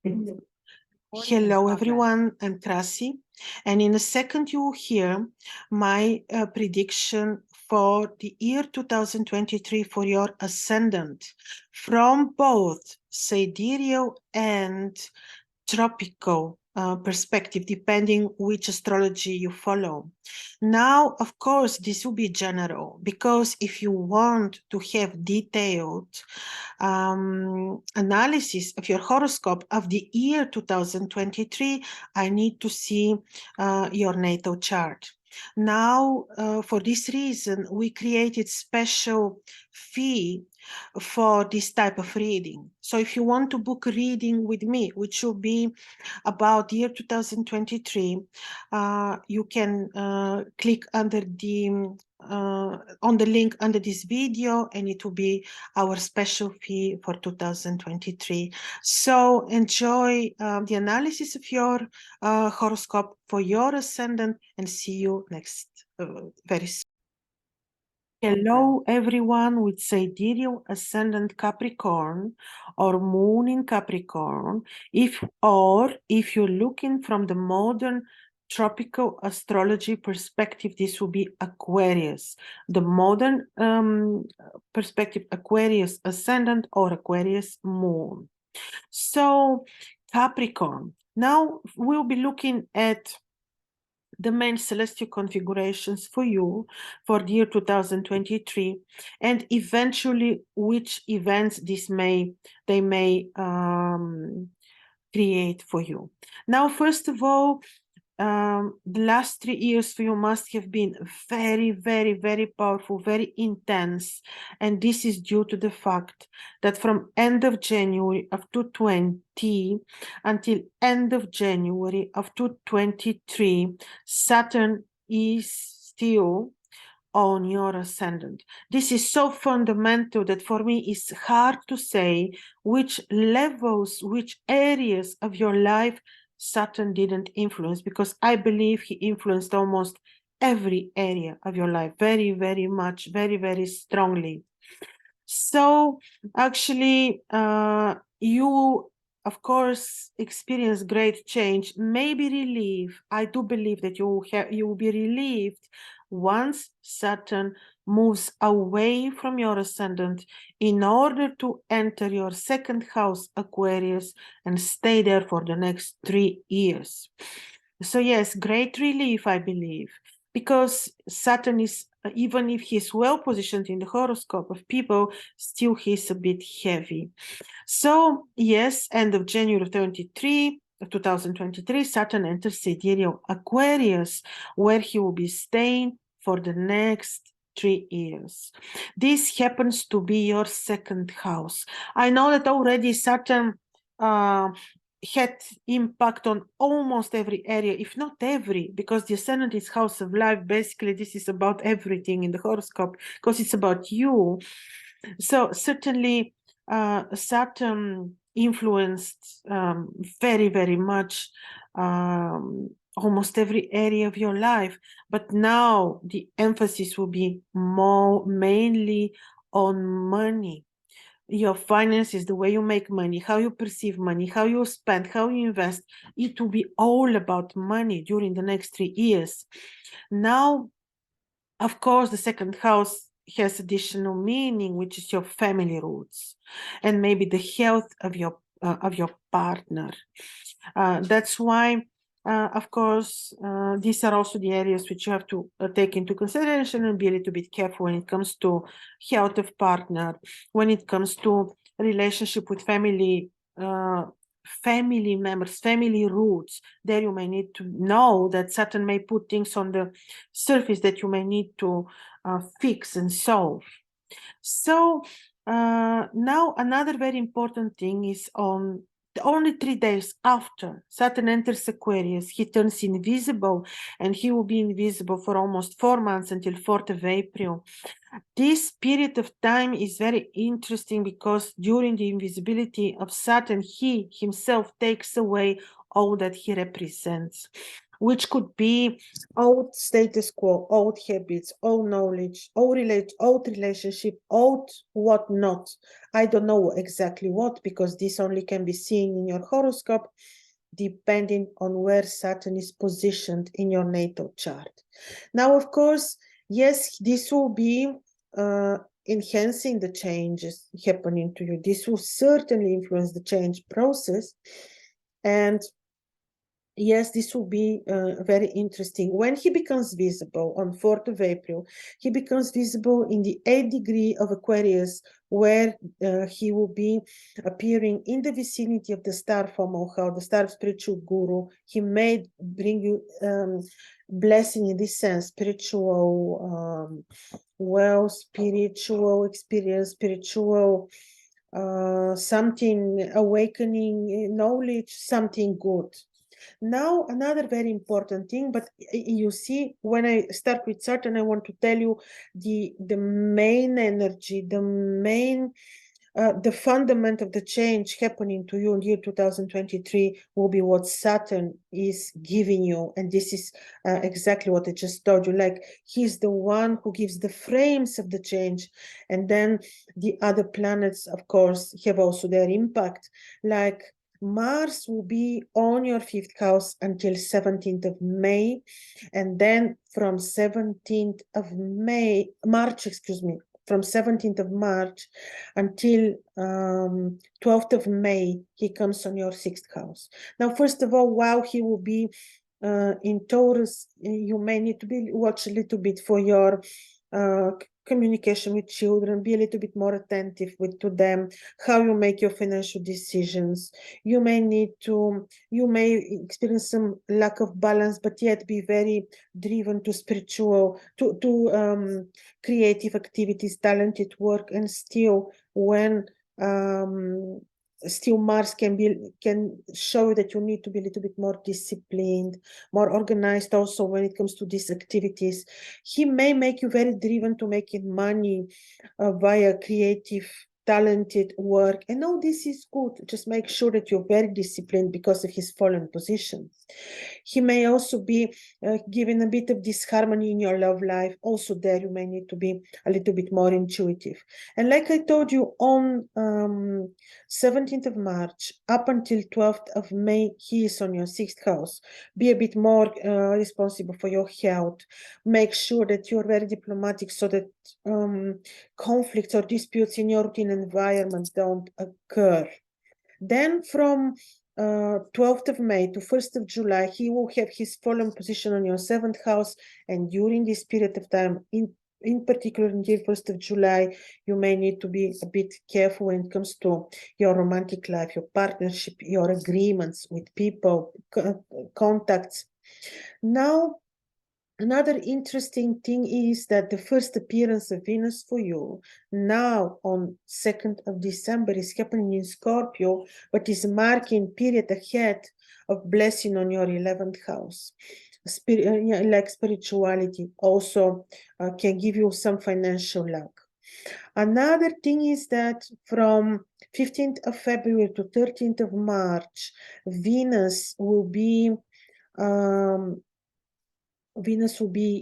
Hello, everyone. I'm Krasi, and in a second you will hear my prediction for the year 2023 for your ascendant from both sidereal and tropical perspective, depending which astrology you follow. Now, of course, this will be general, because if you want to have detailed analysis of your horoscope of the year 2023, I need to see your natal chart. Now, for this reason, we created special fee for this type of reading. So if you want to book a reading with me, which will be about year 2023, you can click under the on the link under this video, and it will be our special fee for 2023. So enjoy the analysis of your horoscope for your ascendant, and see you next very soon. Hello, everyone with sidereal ascendant Capricorn or moon in Capricorn. If you're looking from the modern tropical astrology perspective, this will be Aquarius. The modern perspective, Aquarius ascendant or Aquarius moon. So Capricorn. Now we'll be looking at the main celestial configurations for you for the year 2023, and eventually which events they may create for you. Now, first of all, the last 3 years for you must have been very, very, very powerful, very intense, and this is due to the fact that from end of January of 2020 until end of January of 2023, Saturn is still on your ascendant. This is so fundamental that for me it's hard to say which levels, which areas of your life Saturn didn't influence, because I believe he influenced almost every area of your life very, very much, very, very strongly. So actually, you, of course, experience great change, maybe relief. I do believe that you will be relieved once Saturn moves away from your ascendant in order to enter your second house, Aquarius, and stay there for the next 3 years. So yes, great relief, I believe, because Saturn is, even if he's well positioned in the horoscope of people, still he's a bit heavy. So yes, end of January 2023, Saturn enters sidereal Aquarius, where he will be staying for the next 3 years. This happens to be your second house. I know that already Saturn had impact on almost every area, if not every, because the ascendant is house of life. Basically, this is about everything in the horoscope, because it's about you. So certainly, Saturn influenced very, very much almost every area of your life. But now the emphasis will be mainly on money. Your finances, the way you make money, how you perceive money, how you spend, how you invest. It will be all about money during the next 3 years. Now, of course, the second house has additional meaning, which is your family roots and maybe the health of your partner. That's why, of course, these are also the areas which you have to take into consideration and be a little bit careful when it comes to health of partner, when it comes to relationship with family members, family roots. There you may need to know that Saturn may put things on the surface that you may need to fix and solve. So now another very important thing is on only 3 days after Saturn enters Aquarius, he turns invisible, and he will be invisible for almost 4 months until 4th of April. This period of time is very interesting because during the invisibility of Saturn, he himself takes away all that he represents. which could be old status quo, old habits, old knowledge, old relationship, old whatnot. I don't know exactly what, because this only can be seen in your horoscope, depending on where Saturn is positioned in your natal chart. Now, of course, yes, this will be enhancing the changes happening to you. This will certainly influence the change process. And yes, this will be very interesting. When he becomes visible on 4th of April, he becomes visible in the 8th degree of Aquarius, where he will be appearing in the vicinity of the star Fomalhaut, the star of spiritual guru. He may bring you blessing in this sense, spiritual spiritual experience, spiritual something awakening, knowledge, something good. Now, another very important thing, but you see, when I start with Saturn, I want to tell you the main energy, the fundament of the change happening to you in year 2023 will be what Saturn is giving you. And this is exactly what I just told you. Like, he's the one who gives the frames of the change. And then the other planets, of course, have also their impact. Like, Mars will be on your 5th house until 17th of May. And then from 17th of March, from 17th of March until 12th of May, he comes on your 6th house. Now, first of all, while he will be in Taurus, you may need to watch a little bit for your communication with children, be a little bit more attentive to them, how you make your financial decisions. You may experience some lack of balance, but yet be very driven to spiritual, to creative activities, talented work, and still when still Mars can show that you need to be a little bit more disciplined, more organized also when it comes to these activities. He may make you very driven to making money via creative, talented work. And all this is good. Just make sure that you're very disciplined because of his fallen position. He may also be giving a bit of disharmony in your love life. Also there you may need to be a little bit more intuitive. And like I told you, on 17th of March up until 12th of May, he is on your 6th house. Be a bit more responsible for your health. Make sure that you're very diplomatic so that conflicts or disputes in your routine environment don't occur. Then from 12th of May to 1st of July, he will have his fallen position on your 7th house. And during this period of time, in particular until 1st of July, you may need to be a bit careful when it comes to your romantic life, your partnership, your agreements with people, contacts. Now, another interesting thing is that the first appearance of Venus for you now on 2nd of December is happening in Scorpio, but is marking period ahead of blessing on your 11th house. Like spirituality also can give you some financial luck. Another thing is that from 15th of February to 13th of March, Venus will be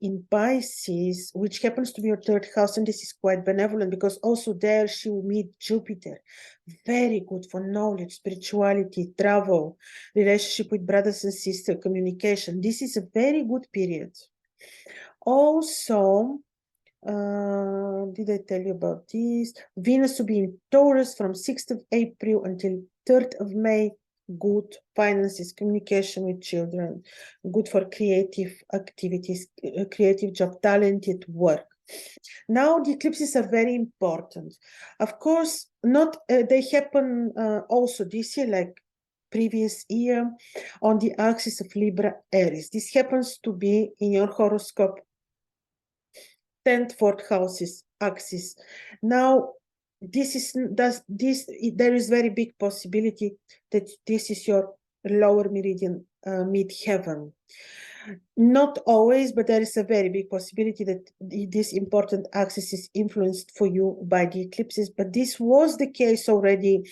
in Pisces, which happens to be your 3rd house, and this is quite benevolent because also there she will meet Jupiter. Very good for knowledge, spirituality, travel, relationship with brothers and sisters, communication. This is a very good period. Also, did I tell you about this? Venus will be in Taurus from 6th of April until 3rd of May. Good finances, communication with children, good for creative activities, creative job, talented work. Now the eclipses are very important. Of course, not they happen also this year, like previous year, on the axis of Libra Aries. This happens to be in your horoscope 10th, 4th houses axis. Now, there is very big possibility that this is your lower meridian mid-heaven. Not always, but there is a very big possibility that this important axis is influenced for you by the eclipses. But this was the case already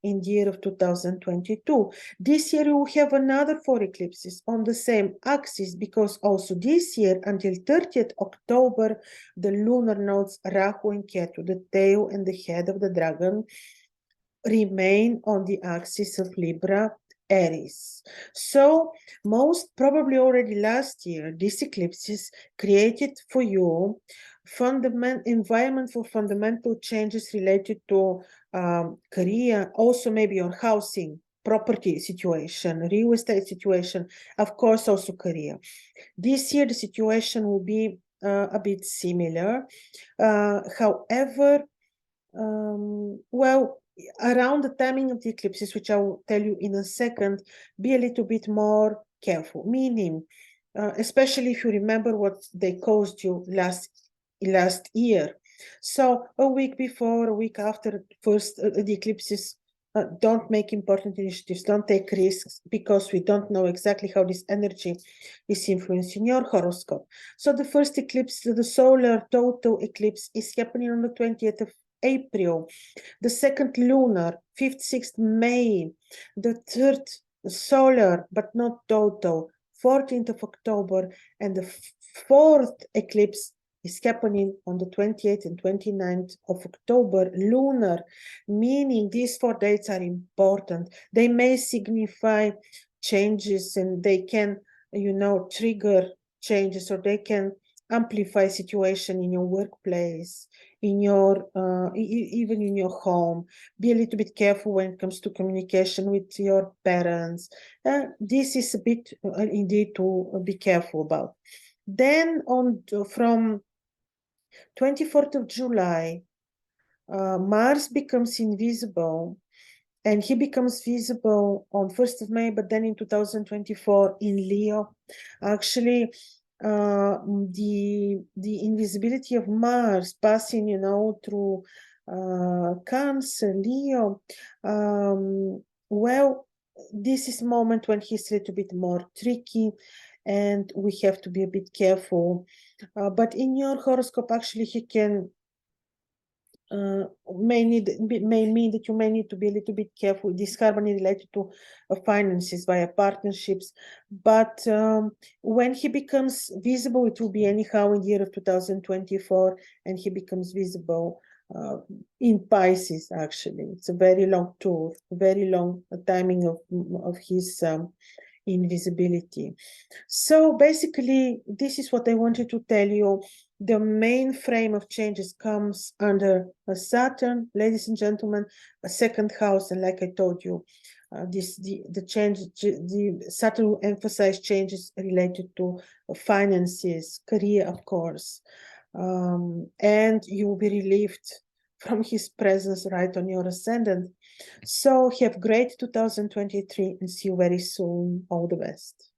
in the year of 2022. This year we will have another 4 eclipses on the same axis, because also this year until 30th October the lunar nodes Rahu and Ketu, the tail and the head of the dragon, remain on the axis of Libra Aries. So most probably already last year, these eclipses created for you environment for fundamental changes related to career, also maybe your housing, property situation, real estate situation, of course also career. This year the situation will be a bit similar. However, well, around the timing of the eclipses, which I will tell you in a second, be a little bit more careful, meaning, especially if you remember what they caused you last year. So a week before, a week after first the eclipses, don't make important initiatives, don't take risks, because we don't know exactly how this energy is influencing your horoscope. So the first eclipse, the solar total eclipse, is happening on the 20th of April, the second lunar, 5th, 6th May, the third solar, but not total, 14th of October, and the fourth eclipse is happening on the 28th and 29th of October, lunar, meaning these 4 dates are important. They may signify changes, and they can, trigger changes, or they can amplify situation in your workplace, in your even in your home. Be a little bit careful when it comes to communication with your parents. This is a bit indeed to be careful about. Then from 24th of July, Mars becomes invisible, and he becomes visible on 1st of May, but then in 2024 in Leo. Actually, the invisibility of Mars passing, through Cancer, Leo, well, this is a moment when he's a little bit more tricky, and we have to be a bit careful. But in your horoscope, actually, he can may mean that you may need to be a little bit careful with disharmony related to finances via partnerships. But when he becomes visible, it will be anyhow in the year of 2024, and he becomes visible in Pisces. Actually, it's a very long tour, very long timing of his invisibility. So basically, this is what I wanted to tell you. The main frame of changes comes under a Saturn, ladies and gentlemen, a second house, and like I told you, the Saturn will emphasize changes related to finances, career, of course, and you will be relieved from his presence right on your ascendant. So have great 2023, and see you very soon. All the best.